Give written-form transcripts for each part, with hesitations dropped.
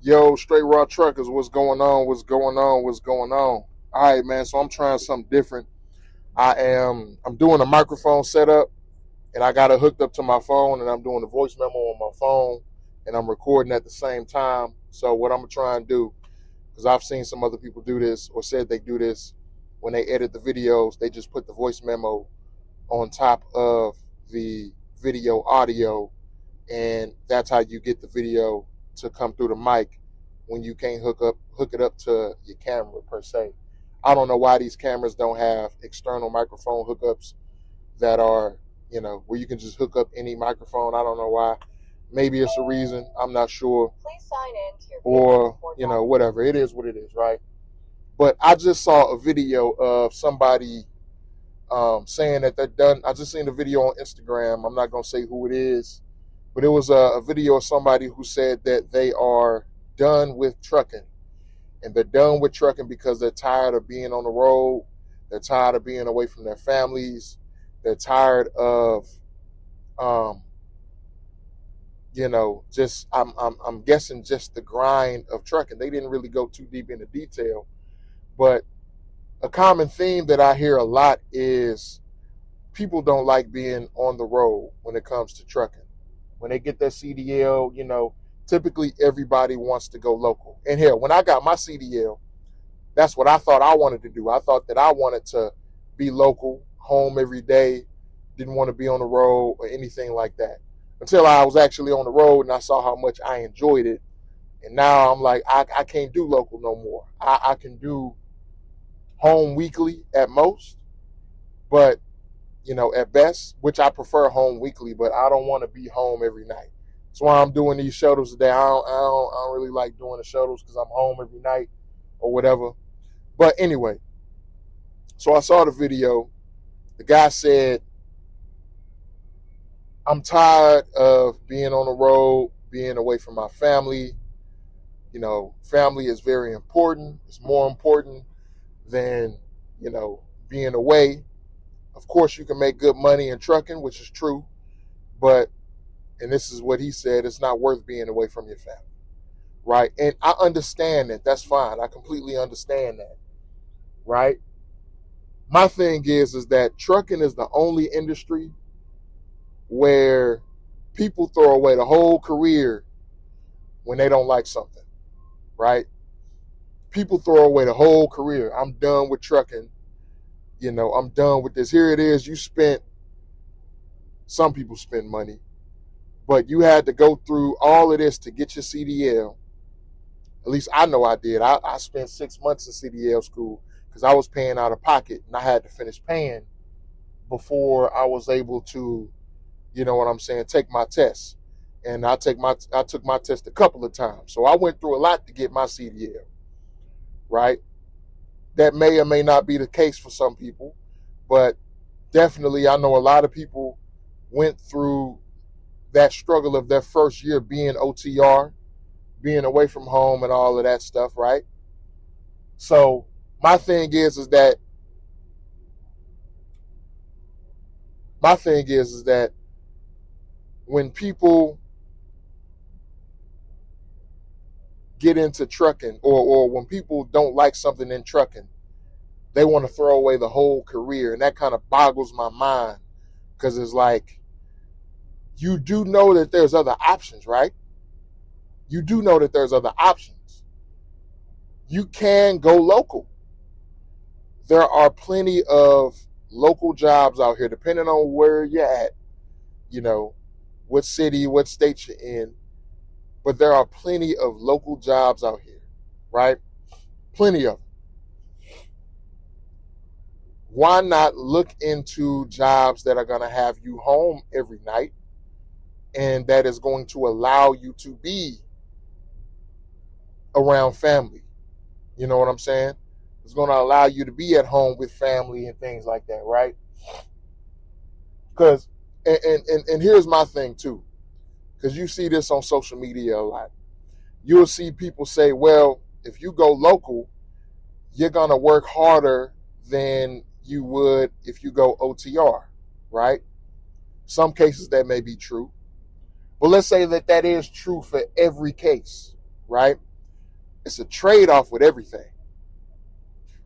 Yo, Straight Raw Truckers, what's going on? What's going on? What's going on? All right, man. So I'm trying something different. I'm doing a microphone setup, and I got it hooked up to my phone, and I'm doing a voice memo on my phone, and I'm recording at the same time. So what I'm gonna try and do, because I've seen some other people do this or said they do this when they edit the videos, they just put the voice memo on top of the video audio, and that's how you get the video to come through the mic when you can't hook it up to your camera per se. I don't know why these cameras don't have external microphone hookups that are, where you can just hook up any microphone. I don't know why. Maybe it's a reason. I'm not sure. Please sign in to your or, whatever. It is what it is, right? But I just saw a video of somebody saying that they're done. I just seen a video on Instagram. I'm not going to say who it is, but it was a video of somebody who said that they are done with trucking. And they're done with trucking because they're tired of being on the road. They're tired of being away from their families. They're tired of, I'm guessing just the grind of trucking. They didn't really go too deep into detail. But a common theme that I hear a lot is people don't like being on the road when it comes to trucking. When they get their CDL, typically everybody wants to go local. And hell, when I got my CDL, that's what I thought I wanted to do. I thought that I wanted to be local, home every day, didn't want to be on the road or anything like that. Until I was actually on the road and I saw how much I enjoyed it. And now I'm like, I can't do local no more. I can do home weekly at most, but at best, which I prefer home weekly, but I don't want to be home every night. That's why I'm doing these shuttles today. I don't really like doing the shuttles because I'm home every night or whatever. But anyway, so I saw the video. The guy said, I'm tired of being on the road, being away from my family. Family is very important. It's more important than, being away. Of course, you can make good money in trucking, which is true. But, and this is what he said, it's not worth being away from your family. Right? And I understand that. That's fine. I completely understand that. Right? My thing is that trucking is the only industry where people throw away the whole career when they don't like something. Right? People throw away the whole career. I'm done with trucking. I'm done with this. Here it is. Some people spend money, but you had to go through all of this to get your CDL. At least I know I did. I spent 6 months in CDL school because I was paying out of pocket and I had to finish paying before I was able to, take my test. And I took my test a couple of times. So I went through a lot to get my CDL. Right? That may or may not be the case for some people, but definitely I know a lot of people went through that struggle of their first year being OTR, being away from home and all of that stuff, right? So my thing is that when people get into trucking or when people don't like something in trucking, they want to throw away the whole career. And that kind of boggles my mind because it's like, you do know that there's other options, right? You do know that there's other options. You can go local. There are plenty of local jobs out here, depending on where you're at, what city, what state you're in. But there are plenty of local jobs out here, right? Plenty of them. Why not look into jobs that are going to have you home every night and that is going to allow you to be around family? You know what I'm saying? It's going to allow you to be at home with family and things like that, right? Because, and here's my thing too, because you see this on social media a lot. You'll see people say, well, if you go local, you're going to work harder than you would if you go OTR, right? Some cases that may be true. But let's say that is true for every case, right? It's a trade-off with everything.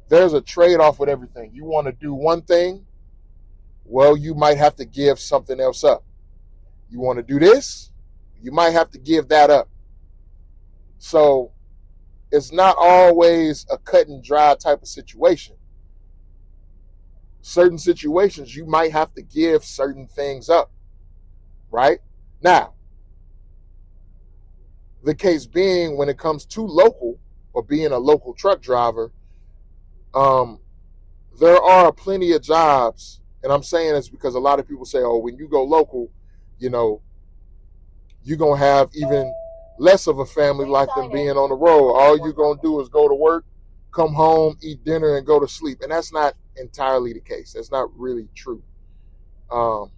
There's a trade-off with everything. You want to do one thing, well, you might have to give something else up. You want to do this, you might have to give that up. So it's not always a cut and dry type of situation. Certain situations, you might have to give certain things up, right? Now, the case being, when it comes to local or being a local truck driver, there are plenty of jobs, and I'm saying this because a lot of people say, oh, when you go local, you're going to have even less of a family life than being on the road. All you're going to do is go to work, come home, eat dinner, and go to sleep. And that's not entirely the case. That's not really true. And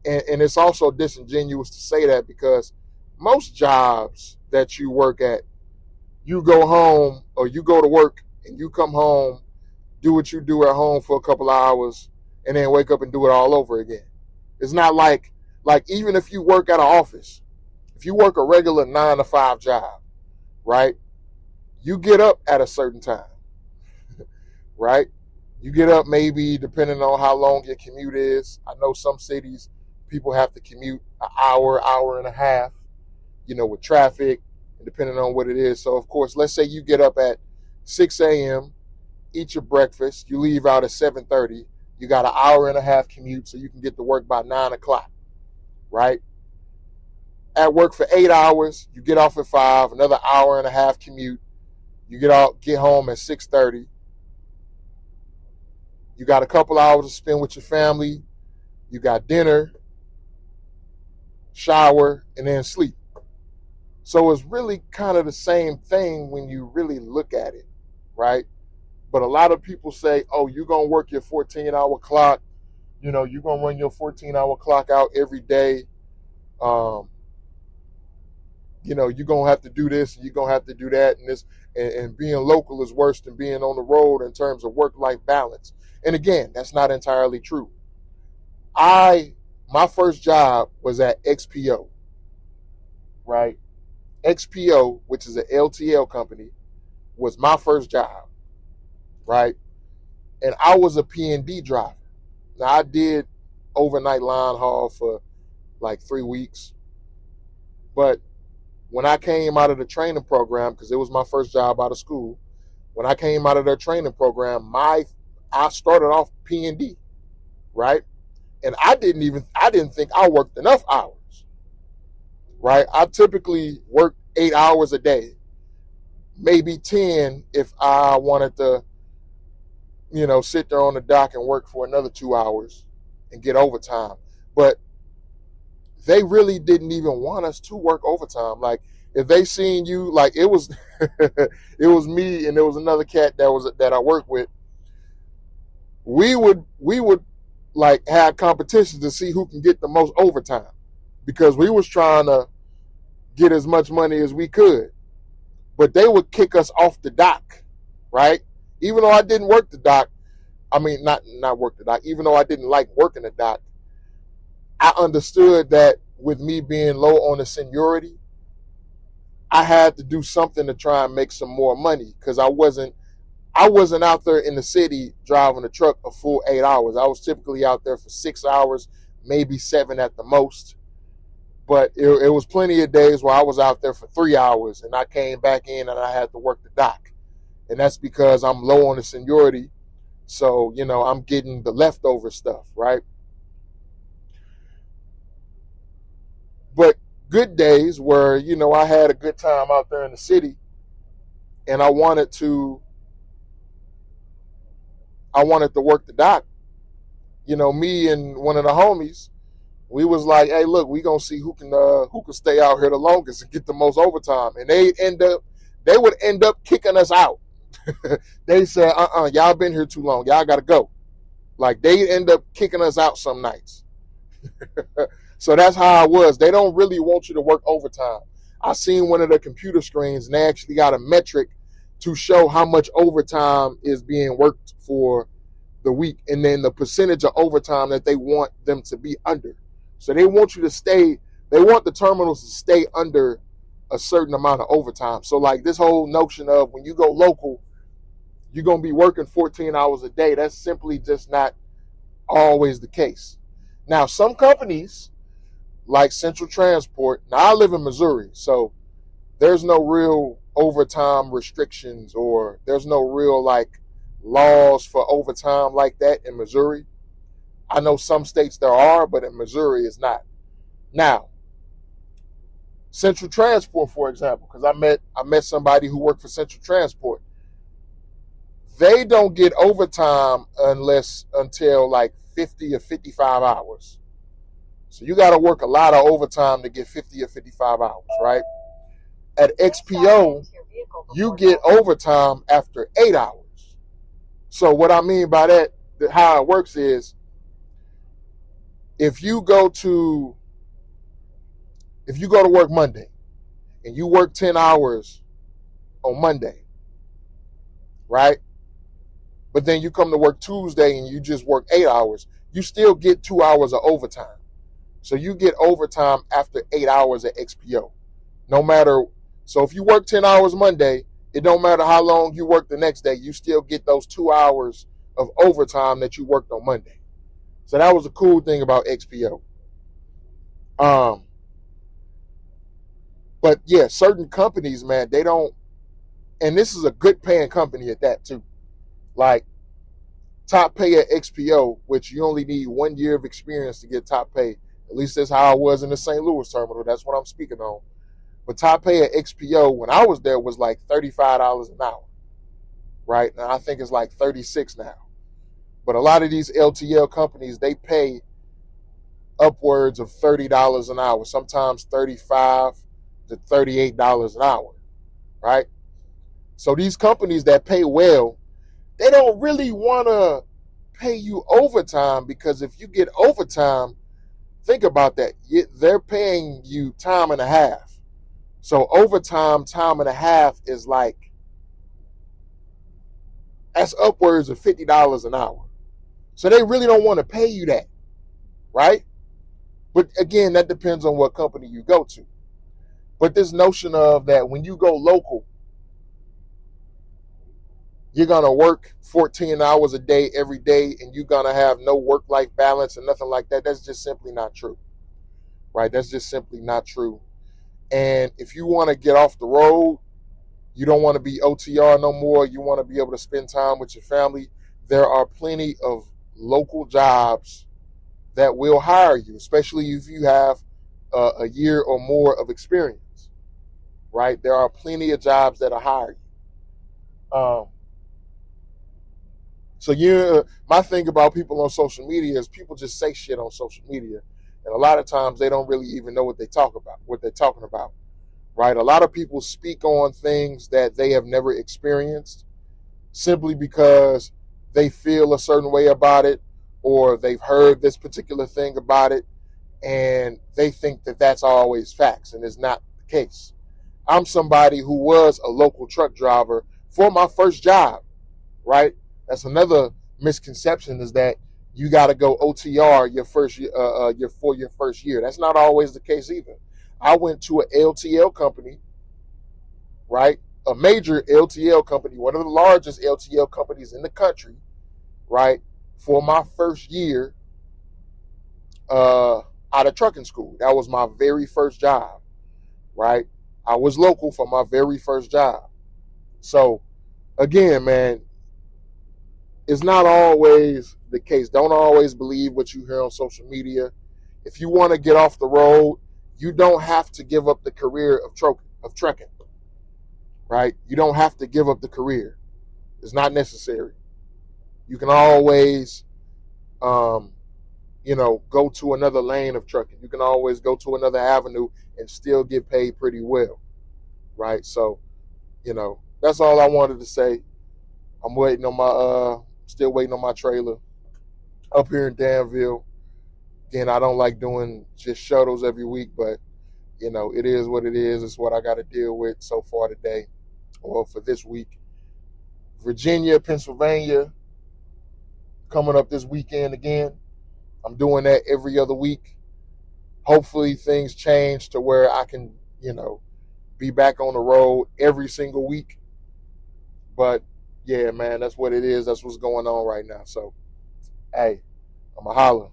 it's also disingenuous to say that, because most jobs that you work at, you go home or you go to work and you come home, do what you do at home for a couple of hours, and then wake up and do it all over again. It's not like even if you work at an office, if you work a regular 9-to-5 job, right? You get up at a certain time, right? You get up maybe depending on how long your commute is. I know some cities, people have to commute an hour, hour and a half, with traffic, and depending on what it is. So, of course, let's say you get up at 6 a.m., eat your breakfast, you leave out at 7:30. You got an hour and a half commute, so you can get to work by 9 o'clock, right? At work for 8 hours, you get off at 5, another hour and a half commute. You get home at 6:30. You got a couple hours to spend with your family. You got dinner, shower, and then sleep. So it's really kind of the same thing when you really look at it, right? But a lot of people say, oh, you're going to work your 14-hour clock. You're going to run your 14-hour clock out every day. You're going to have to do this and you're going to have to do that. And being local is worse than being on the road in terms of work-life balance. And again, that's not entirely true. My first job was at XPO, right? XPO, which is an LTL company, was my first job, right? And I was a P&D driver. Now, I did overnight line haul for like 3 weeks. But when I came out of the training program, because it was my first job out of school, when I came out of their training program, I started off P&D, right? And I didn't think I worked enough hours, right? I typically worked 8 hours a day, maybe 10 if I wanted to, sit there on the dock and work for another 2 hours and get overtime. But they really didn't even want us to work overtime. Like, if they seen you, like, it was it was me and there was another cat that I worked with. We would like have competitions to see who can get the most overtime, because we was trying to get as much money as we could. But they would kick us off the dock, right? Even though I didn't work the dock, not work the dock, even though I didn't like working the dock, I understood that with me being low on the seniority, I had to do something to try and make some more money, because I wasn't out there in the city driving a truck a full 8 hours. I was typically out there for 6 hours, maybe 7 at the most. But it was plenty of days where I was out there for 3 hours and I came back in and I had to work the dock. And that's because I'm low on the seniority. So, I'm getting the leftover stuff, right? But good days where, I had a good time out there in the city and I wanted to work the dock. Me and one of the homies, we was like, hey, look, we gonna see who can stay out here the longest and get the most overtime. And they would end up kicking us out. They said, y'all been here too long. Y'all gotta go. Like, they end up kicking us out some nights. So that's how I was. They don't really want you to work overtime. I seen one of the computer screens and they actually got a metric to show how much overtime is being worked for the week, and then the percentage of overtime that they want them to be under. So they want the terminals to stay under a certain amount of overtime. So like this whole notion of when you go local, you're going to be working 14 hours a day. That's simply just not always the case. Now, some companies like Central Transport, now I live in Missouri, so there's no real overtime restrictions or there's no real like laws for overtime like that in Missouri. I know some states there are, but in Missouri it's not. Now, Central Transport, for example, because I met somebody who worked for Central Transport. They don't get overtime until like 50 or 55 hours. So you got to work a lot of overtime to get 50 or 55 hours, right? At XPO, you get overtime after 8 hours. So what I mean by that, how it works is, if you go to work Monday and you work 10 hours on Monday, right? But then you come to work Tuesday and you just work 8 hours, you still get 2 hours of overtime. So you get overtime after 8 hours at XPO. No matter, so if you work 10 hours Monday, it don't matter how long you work the next day, you still get those 2 hours of overtime that you worked on Monday. So that was a cool thing about XPO. But yeah, certain companies, man, they don't, and this is a good paying company at that too. Like top pay at XPO, which you only need 1 year of experience to get top pay. At least that's how I was in the St. Louis terminal. That's what I'm speaking on. But top pay at XPO when I was there was like $35 an hour, right? Now I think it's like 36 now. But a lot of these LTL companies, they pay upwards of $30 an hour, sometimes $35 to $38 an hour, right? So these companies that pay well, they don't really want to pay you overtime, because if you get overtime, think about that. They're paying you time and a half. So overtime, time and a half is like, that's upwards of $50 an hour. So they really don't want to pay you that, right? But again, that depends on what company you go to. But this notion of that when you go local, you're going to work 14 hours a day every day and you're going to have no work-life balance and nothing like that, that's just simply not true, right? That's just simply not true. And if you want to get off the road, you don't want to be OTR no more, you want to be able to spend time with your family, there are plenty of local jobs that will hire you, especially if you have a year or more of experience, right? There are plenty of jobs that are hiring you. So my thing about people on social media is people just say shit on social media, and a lot of times they don't really even know what they're talking about, right? A lot of people speak on things that they have never experienced simply because they feel a certain way about it, or they've heard this particular thing about it, and they think that that's always facts, and it's not the case. I'm somebody who was a local truck driver for my first job, right? That's another misconception, is that you got to go OTR your first year. That's not always the case either. I went to an LTL company, right? A major LTL company, one of the largest LTL companies in the country, right? For my first year out of trucking school. That was my very first job, right? I was local for my very first job. So again, man, it's not always the case. Don't always believe what you hear on social media. If you want to get off the road, you don't have to give up the career of trucking, right? You don't have to give up the career. It's not necessary. You can always, go to another lane of trucking. You can always go to another avenue and still get paid pretty well, right? So, that's all I wanted to say. I'm still waiting on my trailer up here in Danville. Again, I don't like doing just shuttles every week, but it is what it is. It's what I got to deal with so far today, or for this week. Virginia, Pennsylvania, coming up this weekend again. I'm doing that every other week. Hopefully things change to where I can, be back on the road every single week. But yeah, man, that's what it is. That's what's going on right now. So, hey, I'm a holler.